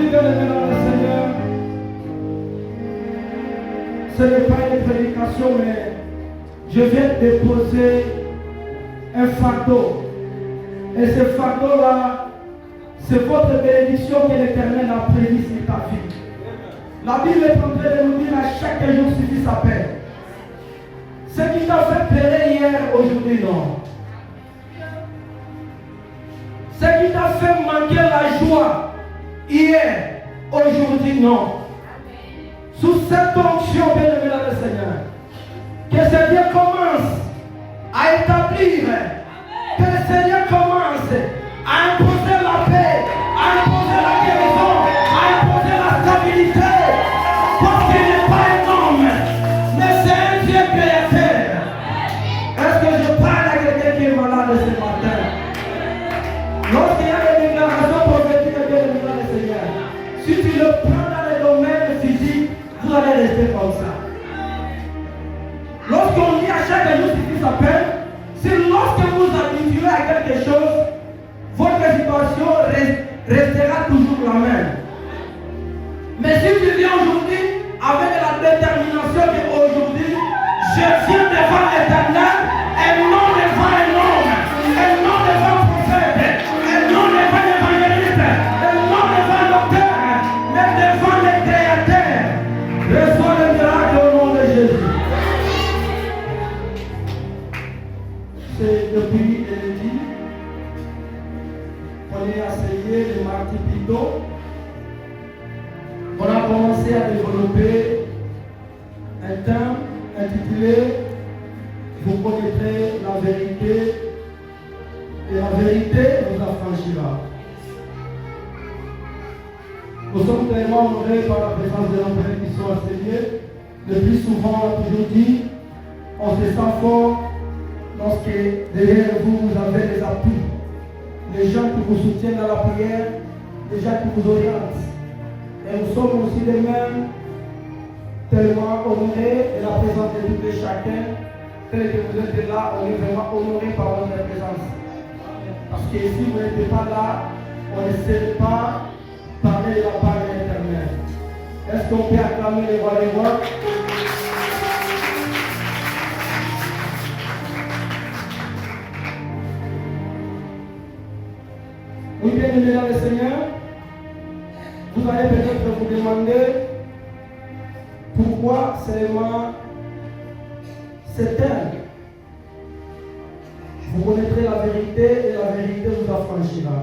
bien-aimés dans le Seigneur, ce n'est pas une prédication, mais je viens déposer un fardeau. Et ce fardeau-là, c'est votre bénédiction que l'Éternel a prévue sur ta vie. La Bible est en train de nous dire à chaque jour suffit sa peine. Ce qui t'a fait pleurer hier, aujourd'hui non. Ce qui t'a fait manquer la joie hier, aujourd'hui non. Sous cette onction, bien-aimé dans le Seigneur, que le Seigneur commence à établir, que le Seigneur commence à imposer la paix, à imposer la guérison, à imposer la stabilité. Parce qu'il n'est pas un homme, mais c'est un Dieu créateur. Est-ce que je parle à quelqu'un qui est malade ce matin? Lorsqu'il y a des déclarations prophétiques, bien-aimé dans le Seigneur, si tu le prends dans les domaines physiques, vous allez rester comme ça. Lorsqu'on dit à chaque jour ce qui s'appelle, c'est lorsque vous habituez à quelque chose, votre situation restera toujours la même. Mais si tu viens aujourd'hui avec la détermination qu'aujourd'hui, je viens devant l'Éternel et non devant un homme, et non devant un prophète, et non devant un évangéliste, et non devant un docteur, mais devant le Créateur, reçois le miracle au nom de Jésus. C'est depuis lundi qu'on est essayé le mardi Pido. On a commencé à développer un thème intitulé Vous connaîtrez la vérité et la vérité vous affranchira. Nous sommes tellement honorés par la présence de nos frères qui sont enseignés. Le plus souvent, on a toujours dit, on se sent fort lorsque derrière vous, vous avez des appuis, des gens qui vous soutiennent dans la prière, des gens qui vous orientent. Et nous sommes aussi les mêmes, tellement honorés de la présence de tout et chacun. Tel que vous êtes là, on est vraiment honorés par votre présence. Parce que si vous n'êtes pas là, on ne sait pas parler de la part de l'Éternel. Est-ce qu'on peut acclamer les voix des voix? Oui, bien-aimés dans le Seigneur, vous allez peut-être vous demander pourquoi seulement cet thème. Vous connaîtrez la vérité et la vérité vous affranchira.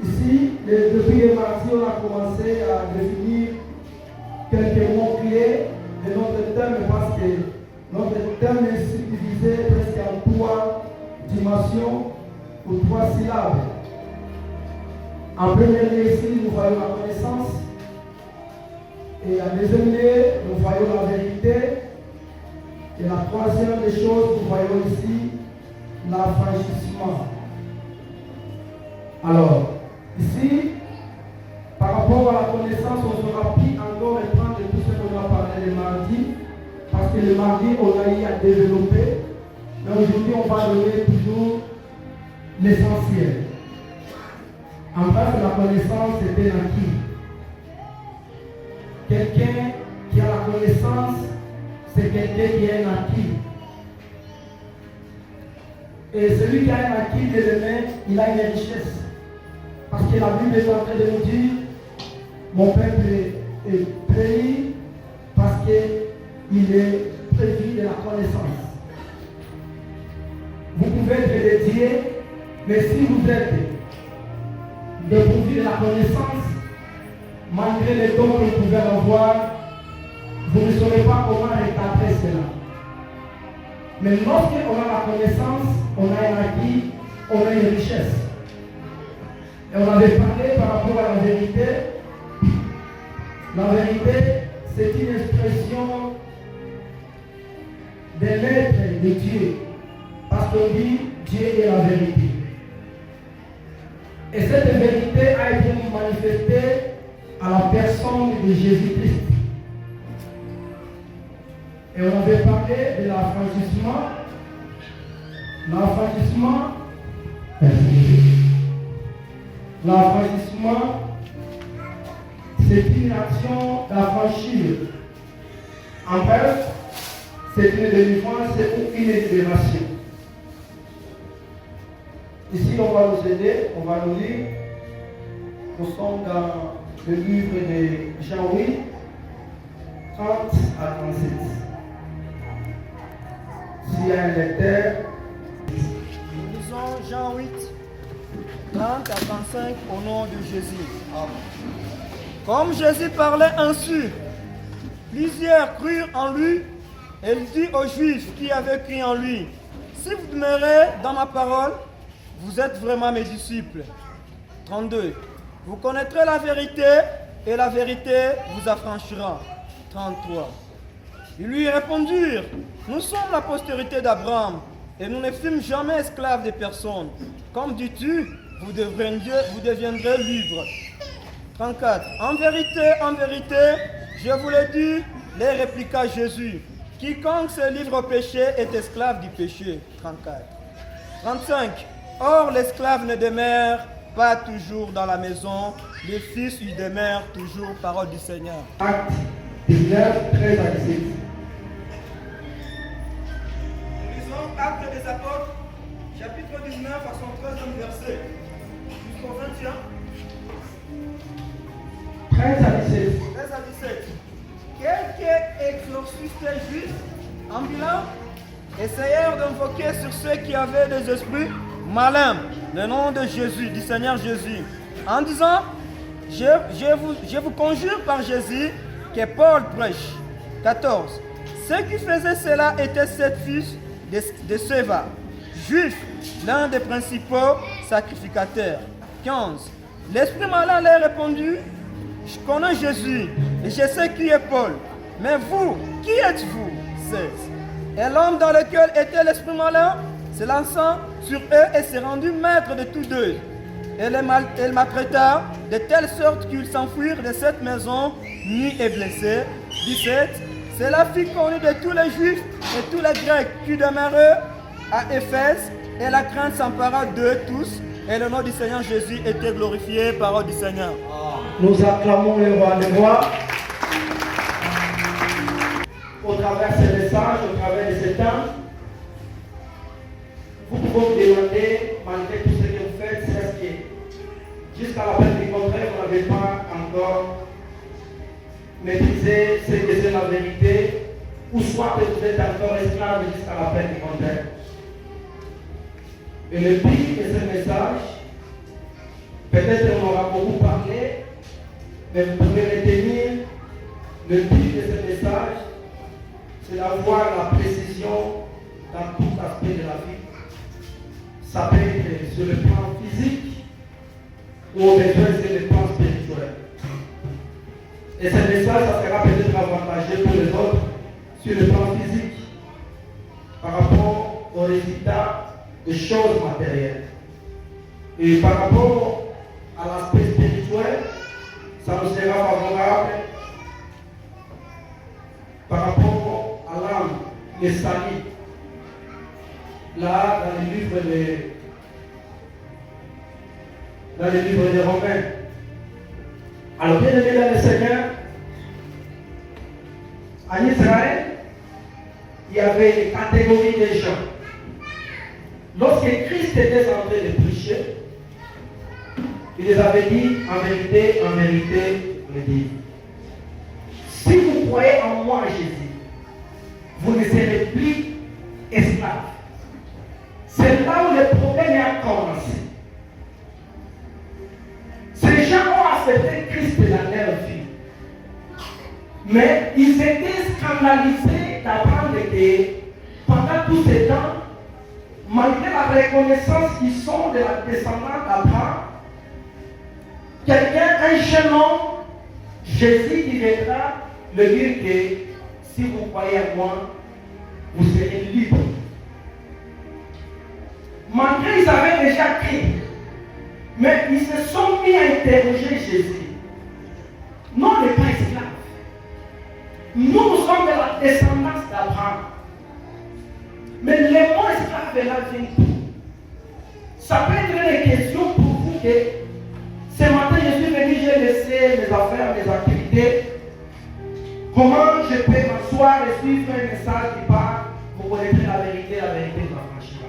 Ici, depuis le mardi, on a commencé à définir quelques mots-clés de notre thème parce que notre thème est subdivisé presque en 3 dimensions ou 3 syllabes. En premier lieu, ici, nous voyons la connaissance. Et en deuxième lieu, nous voyons la vérité. Et la troisième des choses, nous voyons ici l'affranchissement. Alors, ici, par rapport à la connaissance, on sera pris encore reprendre tout ce qu'on a parlé le mardi. Parce que le mardi, on a eu à développer. Mais aujourd'hui, on va donner toujours l'essentiel. En face de la connaissance, c'est bien acquis. Quelqu'un qui a la connaissance, c'est quelqu'un qui a un acquis. Et celui qui a un acquis de l'humain, il a une richesse. Parce que la Bible est en train de nous dire, mon peuple est péri parce qu'il est prévu de la connaissance. Vous pouvez être dédié, mais si vous êtes dépourvu de la connaissance, malgré les dons que vous pouvez avoir, vous ne saurez pas comment recadrer cela. Mais lorsqu'on a la connaissance, on a un acquis, on a une richesse. Et on avait parlé par rapport à la vérité. La vérité, c'est une expression de l'être de Dieu. Parce qu'on dit Dieu est la vérité. Et cette vérité a été manifestée à la personne de Jésus-Christ. Et on avait parlé de l'affranchissement. L'affranchissement, L'affranchissement, c'est une action d'affranchir. En bref, c'est une délivrance ou une libération. Ici, on va nous aider, on va nous lire. Nous sommes dans le livre de Jean 8, 30 à 37. S'il y a un lecteur. Nous lisons Jean 8, 30 à 35 au nom de Jésus. Comme Jésus parlait ainsi, plusieurs crurent en lui. Et il dit aux Juifs qui avaient cru en lui, si vous demeurez dans ma parole, vous êtes vraiment mes disciples. 32. Vous connaîtrez la vérité et la vérité vous affranchira. 33. Ils lui répondirent, nous sommes la postérité d'Abraham et nous ne fûmes jamais esclaves de personne. Comme dis-tu, vous deviendrez libres. 34. En vérité, je vous l'ai dit, les répliqua Jésus. Quiconque se livre au péché est esclave du péché. 34. 35. Or, l'esclave ne demeure pas toujours dans la maison, le fils y demeure toujours, parole du Seigneur. Acte 19, 13 à 17. Nous lisons Actes des Apôtres, chapitre 19 à son 13e verset, jusqu'au 21. 13 à 17. 13 à 17. Quelques exorcistes juifs ambulants essayèrent d'invoquer sur ceux qui avaient des esprits malins le nom de Jésus, du Seigneur Jésus, en disant, je vous conjure par Jésus que Paul prêche. 14. Ceux qui faisaient cela étaient 7 fils de Séva, juifs, l'un des principaux sacrificateurs. 15. L'esprit malin leur répondit, je connais Jésus et je sais qui est Paul. Mais vous, qui êtes-vous? 16. Et l'homme dans lequel était l'esprit malin s'élança sur eux et s'est rendu maître de tous deux. Et le maltraita de telle sorte qu'ils s'enfuirent de cette maison, nus et blessés. 17. Cela fit connu de tous les Juifs et tous les Grecs qui demeuraient à Éphèse, et la crainte s'empara d'eux tous, et le nom du Seigneur Jésus était glorifié, parole du Seigneur. Nous acclamons le roi des rois. Au travers de ces messages, au travers de ces temps, vous pouvez vous demander, malgré tout ce que vous faites, c'est que jusqu'à la fin du contraire, vous n'avez pas encore maîtrisé ce que c'est la vérité, ou soit que vous êtes encore esclave jusqu'à la fin du contraire. Et le but de ce message, peut-être on aura beaucoup parlé, mais vous pouvez retenir le but de ce message, c'est d'avoir la précision dans tout aspect de la vie. Ça peut être sur le plan physique ou au besoin sur le plan spirituel. Et ce message, ça sera peut-être avantageux pour les autres sur le plan physique par rapport aux résultats des choses matérielles. Et par rapport à l'aspect spirituel, ça nous sera favorable par rapport à l'âme, les salis. Là, dans les livres des Romains. Alors, bien aimé dans le Seigneur, en Israël, il y avait une catégorie de gens. Lorsque Christ était en train de prêcher, il les avait dit, en vérité, me dit, si vous croyez en moi, Jésus, vous ne serez plus esclaves. C'est là où le problème a commencé. Ces gens ont accepté Christ dans leur vie. Mais ils étaient scandalisés d'apprendre que pendant tous ces temps, malgré la reconnaissance qu'ils sont de la descendance d'Abraham, quelqu'un, un jeune homme, Jésus qui viendra le dire que si vous croyez en moi, vous serez libres. Malgré qu'ils avaient déjà cru, mais ils se sont mis à interroger Jésus. Non, on n'est pas esclaves. Nous sommes de la descendance d'Abraham. Mais les mots esclaves de la vie, ça peut être une question pour vous que Ce matin, je suis venu, j'ai laissé mes affaires, mes activités. Comment je peux m'asseoir et suivre un message qui parle? Vous connaîtrez la vérité vous affranchira.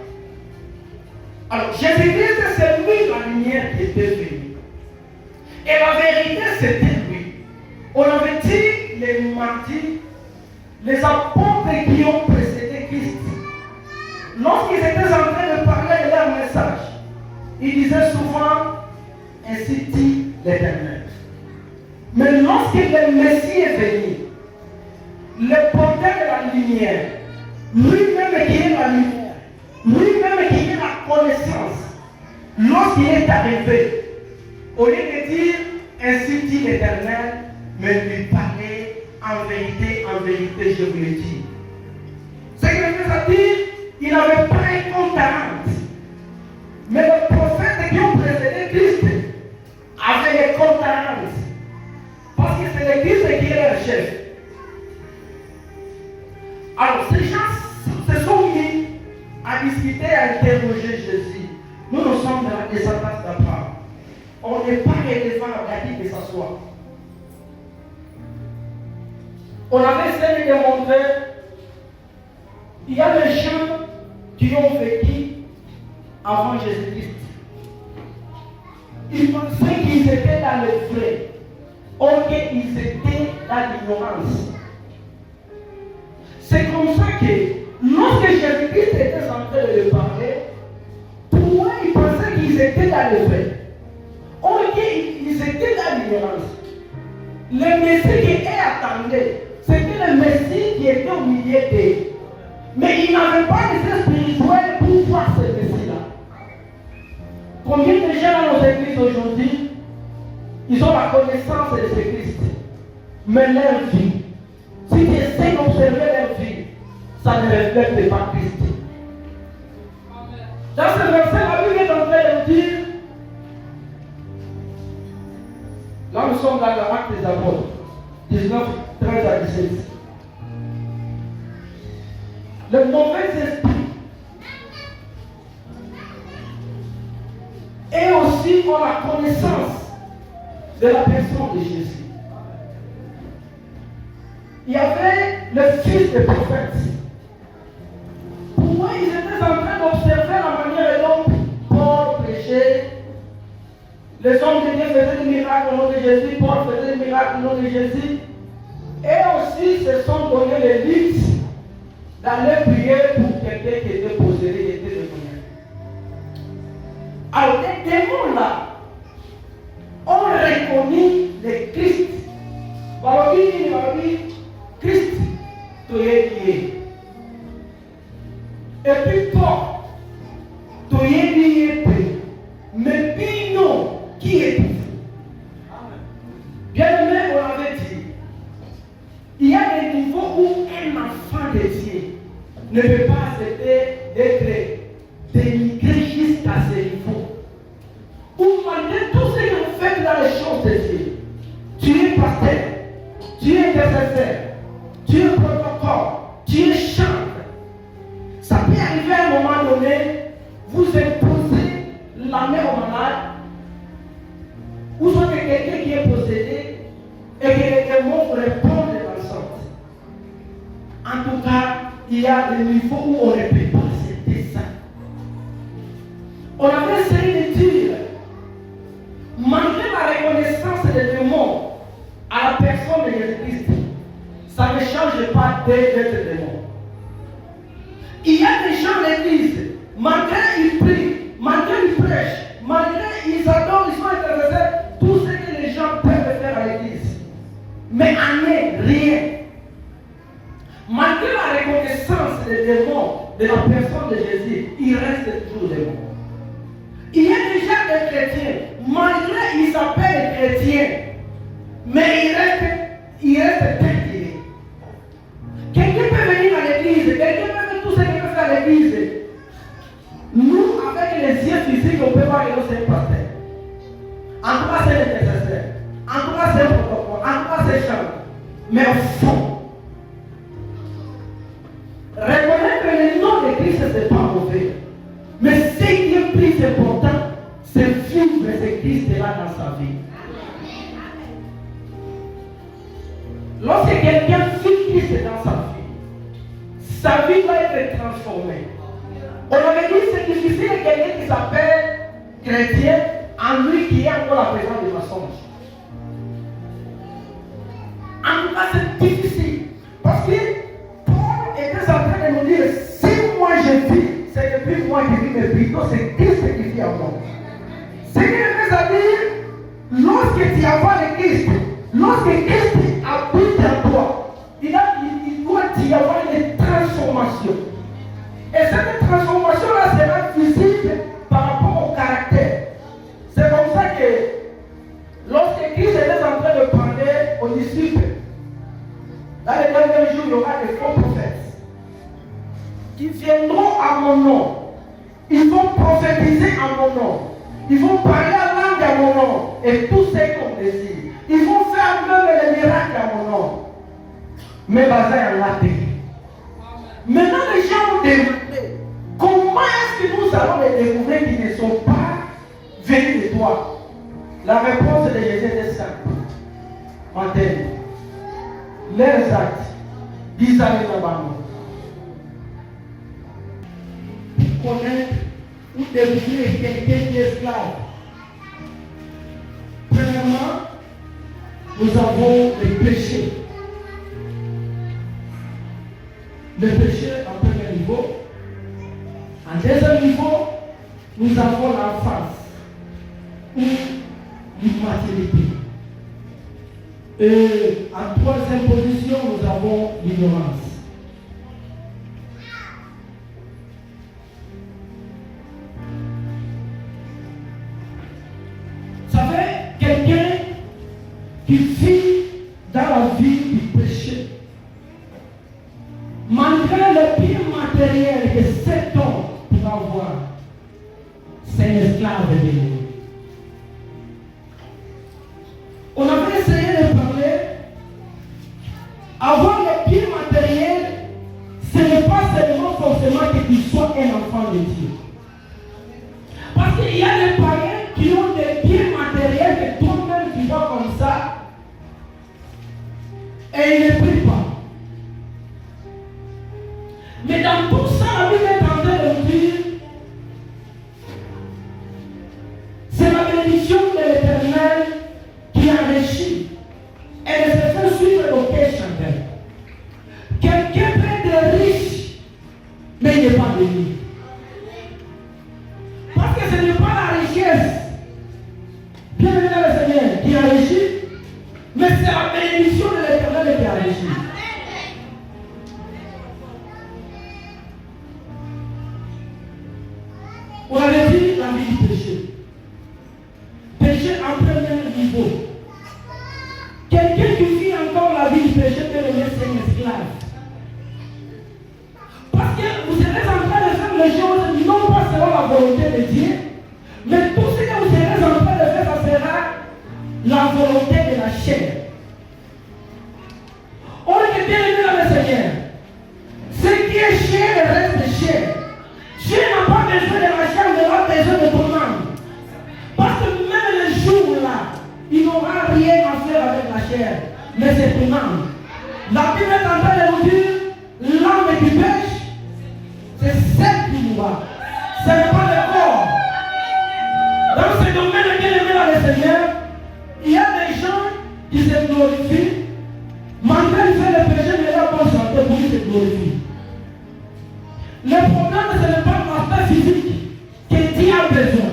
Alors, Jésus-Christ, c'est lui la lumière qui était venue. Et la vérité, c'était lui. On avait dit les mardis, les apôtres qui ont précédé Christ. Lorsqu'ils étaient en train de parler de leur message, ils disaient souvent, ainsi dit l'Éternel. Mais lorsque le Messie est venu, le porteur de la lumière, lui-même qui est la lumière, lui-même qui est la connaissance, lorsqu'il est arrivé, au lieu de dire ainsi dit l'Éternel, mais lui parler en vérité, je vous le dis. Ce que je veux dire, il n'avait pas un compte à rendre. Mais les prophètes qui ont précédé Christ avaient les comptes à rendre. Parce que c'est le Christ qui est leur chef. Alors, ces gens se sont mis à discuter, à interroger Jésus. Nous sommes dans la descendance d'Abraham. On n'est pas relevant à dire de s'asseoir. On avait essayé de montrer, il y a des gens qui ont vécu avant Jésus-Christ. Ils pensaient qu'ils étaient dans le vrai, or qu'ils étaient dans l'ignorance. C'est comme ça que lorsque Jésus-Christ était en train de le parler, pour eux, ils pensaient qu'ils étaient dans le vrai, or qu'ils étaient dans l'ignorance. Le Messie qui est attendu, c'était le Messie qui était au milieu d'eux. Mais ils n'avaient pas les spirituels pour voir ce Messie-là. Combien de gens dans nos églises aujourd'hui, ils ont la connaissance de ce Christ, mais leur vie, si tu essaies d'observer leur vie, ça ne reflète pas Christ. Dans ce verset, la Bible est en train de dire, là nous sommes dans l'acte des apôtres, 19, 13 à 17. Le mauvais esprit et aussi ont la connaissance de la personne de Jésus. Il y avait le fils des prophètes. Pourquoi ils étaient en train d'observer la manière dont Paul prêchait? Les hommes de Dieu faisaient des miracles au nom de Jésus, Paul faisait des miracles au nom de Jésus. Et aussi se sont donné les luttes d'aller prier pour quelqu'un qui était possédé, qui était démoniaque. Alors les démons là ont reconnu le Christ. Christ, tu es lié. Et puis toi, tu es lié. Mais puis non, qui est tu? Bien aimé, on avait dit, il y a des niveaux où un enfant de Dieu ne peut pas accepter d'être dénigré jusqu'à ce niveau. Ou malgré tout ce qu'on fait dans les choses de Dieu, tu es pasteur, tu es intercesseur, tu es protocole, tu es chante. Ça peut arriver à un moment donné, vous imposez la main au malade, ou soit quelqu'un qui est possédé, et que les démons répondent dans le sens. En tout cas, il y a des niveaux où on ne peut pas accepter ça. On avait essayé de dire, malgré la reconnaissance des démons à la personne de Jésus-Christ, ça ne change pas d'être démon. Il y a des gens qui disent, malgré ils prient, malgré ils prêchent, malgré ils adorent, ils sont intéressés, tout ce que les gens peuvent faire à l'église. Mais en est rien. Malgré la reconnaissance des démons de la personne de Jésus, il reste toujours démon. Il y a déjà des chrétiens, malgré qu'ils s'appellent chrétiens, mais il reste perdu. Quelqu'un peut venir à l'église, quelqu'un peut faire tout ce qu'il peut faire à l'église. Nous, avec les yeux physiques, on peut voir que c'est un pasteur. En tout cas, c'est un intercesseur. En tout cas, c'est un protocole. En tout cas, c'est un chant. Mais au fond, reconnaître le nom de Christ, ce n'est pas mauvais. Mais ce qui est plus important, c'est vivre ce Christ-là dans dans sa vie. Lorsque quelqu'un suit Christ dans sa vie va être transformée. On avait dit que c'est difficile de quelqu'un qui s'appelle chrétien en lui qui est encore la présence de mensonge. En tout cas, c'est difficile. Parce que Paul était en train de nous dire, si moi je vis, c'est depuis moi qui vis, mais plutôt c'est Christ qui vit en moi. Ce qu'il veut dire, lorsque tu avoir le Christ, lorsque Christ habite en toi, il doit y avoir une transformation. Et cette transformation-là sera visible par rapport au caractère. C'est comme ça que lorsque Christ était en train de parler aux disciples, dans les derniers jours, il y aura des faux prophètes qui viendront à mon nom. Ils vont prophétiser à mon nom. Ils vont parler à langue à mon nom. Et tout ce qu'on désire. Ils vont faire même les miracles à mon nom. Mais basé en la terre. Maintenant, les gens ont demandé comment est-ce que nous allons les découvrir qui ne sont pas venus de toi. La réponse de Jésus est simple. Antenne. Leurs actes disent à l'État. Connaître ou découvrir quelqu'un qui est esclave. Premièrement, nous avons les péchés. Le péché en premier niveau. En deuxième niveau, nous avons l'enfance ou l'immaturité. Et en troisième position, nous avons l'ignorance. Vous savez, quelqu'un qui vit dans la vie du péché, malgré le bien matériel que cet homme peut avoir, c'est un esclave de Dieu. On avait essayé de parler. Avoir le bien matériel, ce n'est pas seulement forcément que tu sois un enfant de Dieu. Parce qu'il y a des païens qui ont des biens matériels que toi-même tu vois comme ça et ils ne prient pas. Mais dans tout ça, la Bible est en train de dire c'est la bénédiction de l'Éternel qui enrichit et ne se fait suivre d'aucun chanteur. Quelqu'un peut être riche, mais il n'est pas béni. Parce que ce n'est pas la richesse, bien aimé dans le Seigneur, qui enrichit, mais c'est la bénédiction de l'Éternel qui enrichit. On avait dit la vie du péché. Péché en premier niveau. Quelqu'un qui vit encore la vie du péché peut devenir un esclave. Parce que vous serez en train de faire les choses non pas selon la volonté de Dieu, mais tout ce que vous serez en train de faire, ça sera la volonté de la chair. On est bien aimé dans le Seigneur. Ce qui est chair reste chair. Dieu n'a pas besoin de la chair, il aura besoin de ton âme. Parce que même le jour-là, il n'aura rien à faire avec la chair, mais c'est ton âme. La Bible est en train de nous dire, l'âme qui pêche, c'est celle qui nous va. Ce n'est pas le corps. Dans ce domaine bien aimé dans le Seigneur, il y a des gens qui se glorifient, malgré le fait de péché, mais la bonne santé pour lui se glorifie. Le problème, ce n'est pas l'aspect physique que Dieu a besoin.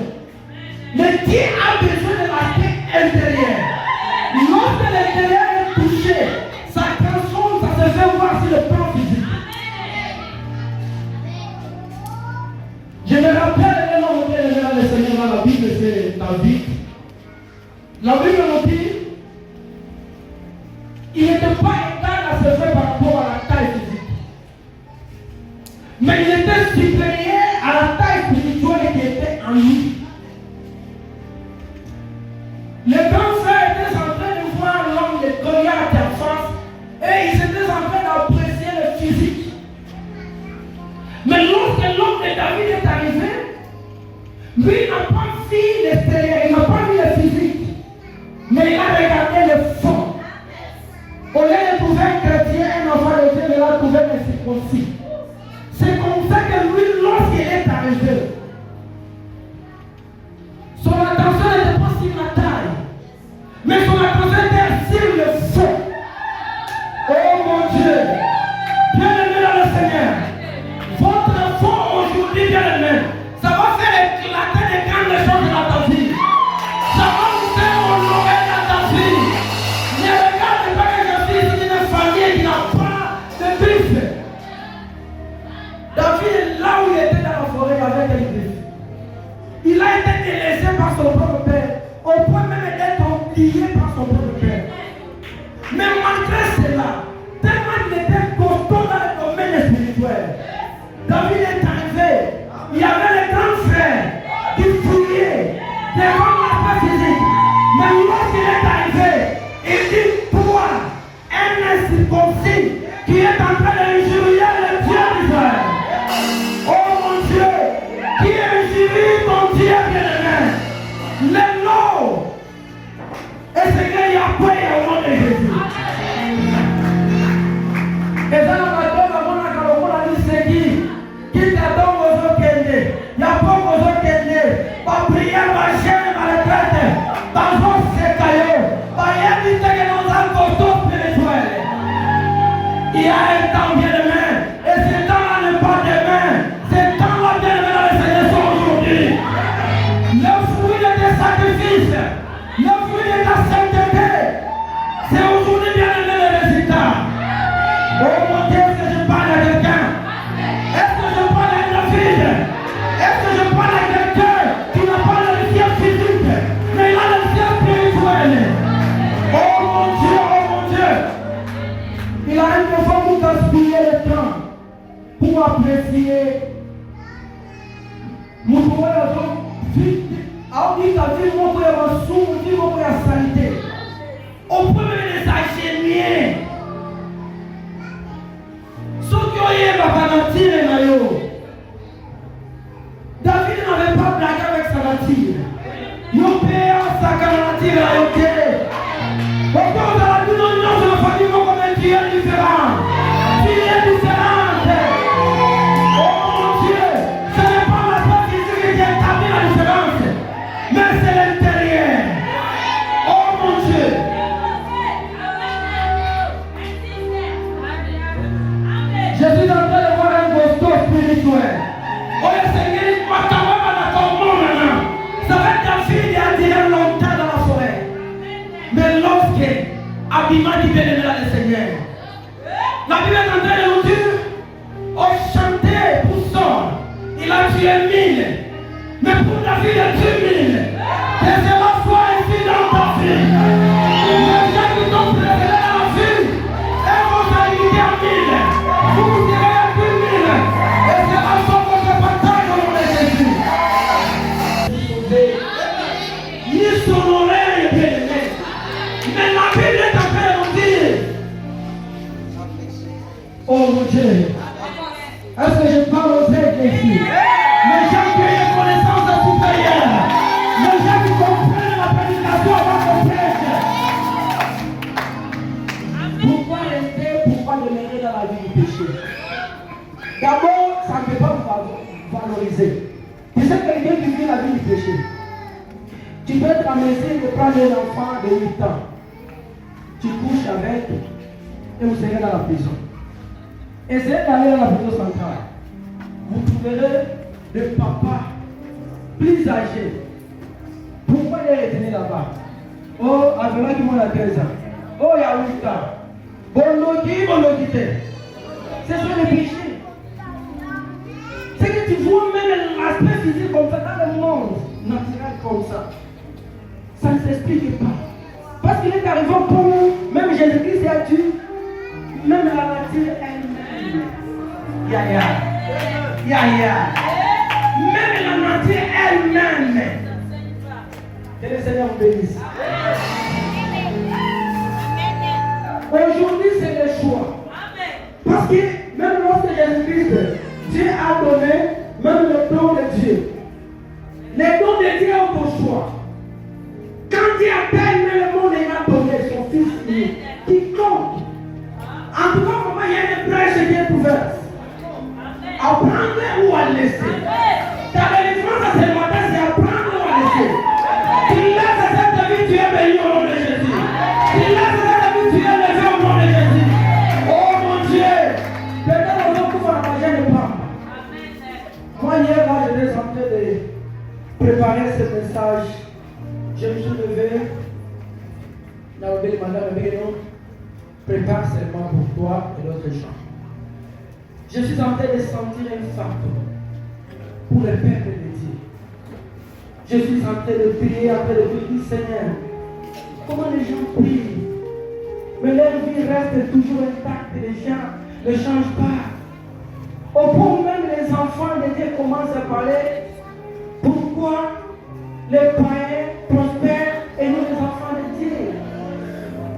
Mais Dieu a besoin de l'aspect intérieur. Lorsque l'intérieur est touché, ça transforme, ça se fait voir sur le plan physique. Je me rappelle un homme qui est dans le Seigneur dans la Bible, c'est David. La Bible nous dit, il n'était pas égal à se faire par rapport à la taille physique. Mais il était supérieur à la taille spirituelle qui était en lui. Les grands frères étaient en train de voir l'homme de Goliath en face et ils étaient en train d'apprécier le physique. Mais lorsque l'homme de David est arrivé, lui n'a pas vu l'extérieur, il n'a pas vu le physique. lié par son propre père. Mais malgré cela, tellement il était costaud dans le domaine spirituel, David est arrivé, il y avait les grands frères qui fouillaient devant l'aspect physique. Mais lorsqu'il est arrivé, il dit, toi, un incirconcis qui est en train d'injurier le Dieu d'Israël. Oh mon Dieu, qui injurie ton Dieu bien-aimé. Le nom et Seigneur Yahweh au nom de Jésus. Et ça, on a dit, on a dit, c'est qui t'attend aux autres Kende. Il n'y a pas aux autres Kende. Pas prier, pas gêner, pas le traiter. Pas voir ses cailloux. Pas y aller, c'est que nous avons tous spirituels. Il y a un temps bien-aimé. Et ce temps-là n'est pas demain. Ce temps-là bien-aimé dans le Seigneur sont aujourd'hui. Le fruit de tes sacrifices, le fruit de ta sainteté, c'est aujourd'hui bien-aimé le résultat. Oh mon Dieu, est-ce que je parle à quelqu'un? Est-ce que je parle à une fille? Est-ce que je parle à quelqu'un qui n'a pas le ciel physique, mais il a le ciel spirituel? Oh mon Dieu, oh mon Dieu. Il a une fois pour gaspiller le temps, pour apprécier. Mon frère, alors dit ta vie, mon frère, mon sou, dit mon frère, salité. On peut même les agénier. Ceux qui ont eu ma nature et maillot. David n'avait pas blagué avec sa nature. Yo père, sa nature a été. Pourquoi vous avez dit non, non, la famille, mon comme tu es différent. Tu es différente. Oh mon Dieu, ce n'est pas la part physique qui établit la différence, mais c'est l'intérieur. Oh mon Dieu. Je suis en train de voir un costaud spirituel. Oh le Seigneur, moi quand même à la commune maintenant. Ça va être ta fille qui a tiré longtemps dans la forêt. Mais lorsque Abima dit bien aimé le Seigneur, la Bible est en train de nous dire, oh chanter pour ça, il a tué 1000. Mais pour ta fille, il a tué 1000. Et c'est la foi ici dans ta fille. Les gens qui t'ont préféré à la fille, elles vont s'arrêter à 1000. Vous direz à 1000. Et c'est la foi que je partage au nom de Jésus. Ni son oreille, bien aimé. Mais la Bible est en train de nous dire, oh mon Dieu, est-ce que je parle aux aigles ici? Les gens qui ont une connaissance supérieure, les gens qui comprennent la prédication avant qu'on prêche. Pourquoi rester, pourquoi demeurer dans la vie du péché? D'abord, ça ne peut pas vous valoriser. Tu sais quelqu'un qui vit la vie du péché. Tu peux être en mesure de prendre un enfant de 8 ans. Tu couches avec et vous serez dans la prison. Essayez d'aller dans la prison centrale. Vous trouverez des papas plus âgés. Pourquoi il est retenu là-bas? Oh, Avela qui m'a 13 ans. Oh, il y a 8 ans. Bon, quitter. C'est ça le péché. C'est que tu vois même l'aspect physique comme ça dans le monde naturel comme ça. Ça ne s'explique pas. Parce qu'il est arrivé pour nous, même Jésus-Christ a dit, même la nature elle-même. Même la nature elle-même. Que le Seigneur vous bénisse. Aujourd'hui, c'est le choix. Parce que même lorsque Jésus-Christ, Dieu a donné même le don de Dieu. Les dons de Dieu ont ton choix. Quand Dieu appelle, mais le monde il a donné son fils unique. Quiconque. En tout cas, comment il y a une brèche qui est ouverte. À prendre ou à laisser. Ta délivrance à ce matin, c'est à prendre ou à laisser. Tu laisses cette vie, tu es béni au nom de Jésus. Tu laisses cette vie, tu es levé au nom de Jésus. Oh mon Dieu. Peut-être on va pouvoir manger le pain. Moi, hier, là, j'étais en train de préparer ce message. Je me suis levé. Dans le bel mandat, le bel prépare seulement pour toi et l'autre gens. Je suis en train de sentir un fardeau pour le peuple de Dieu. Je suis en train de prier après le Dieu, Seigneur, comment les gens prient. Mais leur vie reste toujours intacte. Les gens ne changent pas. Au point où même les enfants de Dieu commencent à parler. Pourquoi les païens prospèrent et nous les enfants de Dieu?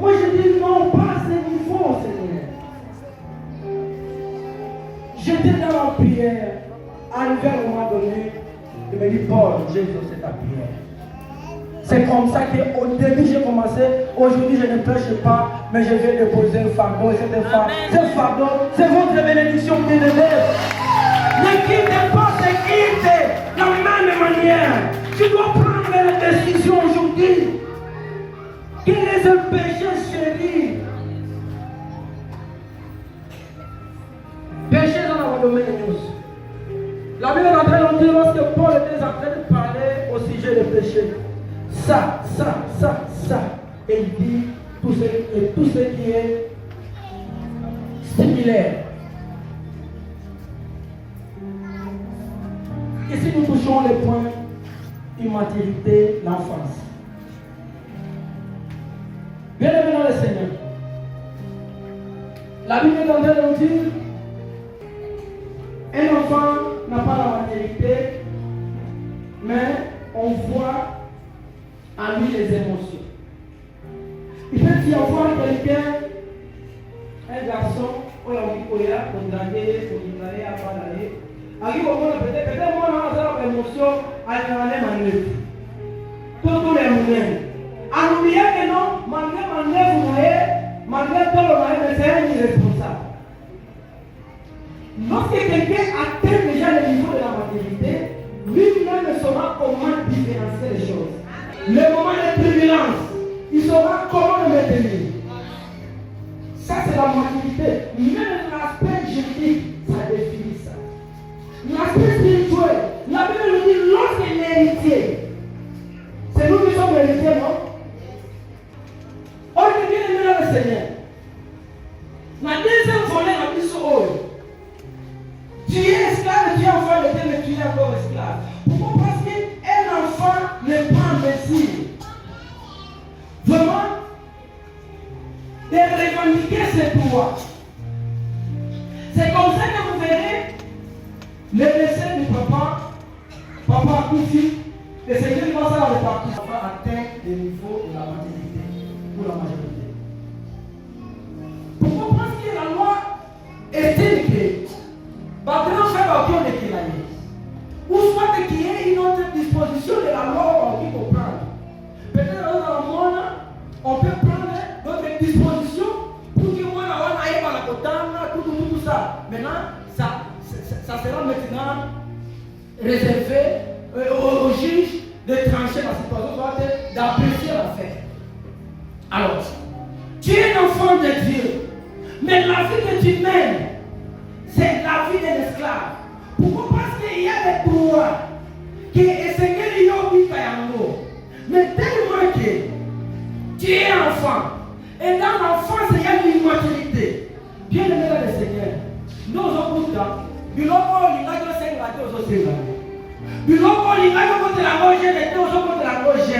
Moi je dis non, pas à ce niveau, Seigneur. J'étais dans la prière. Arrivé à un moment donné, je me dis, Paul, Jésus, c'est ta prière. C'est comme ça qu'au début j'ai commencé. Aujourd'hui je ne prêche pas, mais je vais déposer un fardeau. Ce fardeau, c'est votre bénédiction qui est lève. Ne quittez pas, c'est quitter de la même manière. Tu dois prendre la décision aujourd'hui. Quel est ce péché chéri? Péché dans le domaine de Dieu. La Bible est en train de dire lorsque Paul était en train de parler au sujet des péchés. Ça. Et il dit tout ce qui est similaire. Ici nous touchons les points immaturité, l'enfance. Bien aimé dans le Seigneur. La Bible est en train de nous dire un enfant n'a pas la maturité, mais on voit en lui les émotions. Il peut y avoir quelqu'un, un garçon, on l'a dit, on draguer, à pas d'aller. Arrive au moment peut-être moi, on a l'émotion, à l'année, tout les moyens. À l'oublier que non, malgré vous voyez, malgré tout le moyen, mais c'est un irresponsable. Lorsque quelqu'un atteint déjà le niveau de la maturité, lui-même saura comment différencier les choses. Le moment de turbulence, il saura comment le maintenir. Ça, c'est la maturité. Même l'aspect juridique, ça définit ça. L'aspect spirituel, la Bible nous dit lorsque l'héritier, c'est nous qui sommes héritiers, non? On est bien aimé dans le Seigneur. La deuxième volée, la mission haute. Tu es esclave, tu es enfant de Dieu, mais tu es encore esclave. Pourquoi? Parce qu'un enfant n'est pas un messie. Vraiment, de revendiquer ses pouvoirs. C'est comme ça que vous verrez le décès du papa a tout fils, le Seigneur commence à répartir. L'enfant atteint le niveau de la maturité pour la majorité. Pourquoi? Parce que la loi estime que ou soit qu'il y ait une autre disposition de la loi qui peut prendre. Peut-être dans le monde, on peut prendre d'autres dispositions pour que moi, on aille par la cotane, tout ça. Maintenant, ça sera maintenant réservé au juge de trancher la situation, d'apprécier l'affaire. Alors, tu es un enfant de Dieu, mais la vie que tu mènes, c'est la vie d'un esclave. Pourquoi? Parce qu'il y a des pouvoirs qui est Seigneur mais tellement que tu es enfant, et dans l'enfance il y a une immaturité. Bien aimé dans le Seigneur, nous avons tout ça. Biloko lingajo senga to so senga. Biloko lingajo contre la gauche et to so contre la gauche.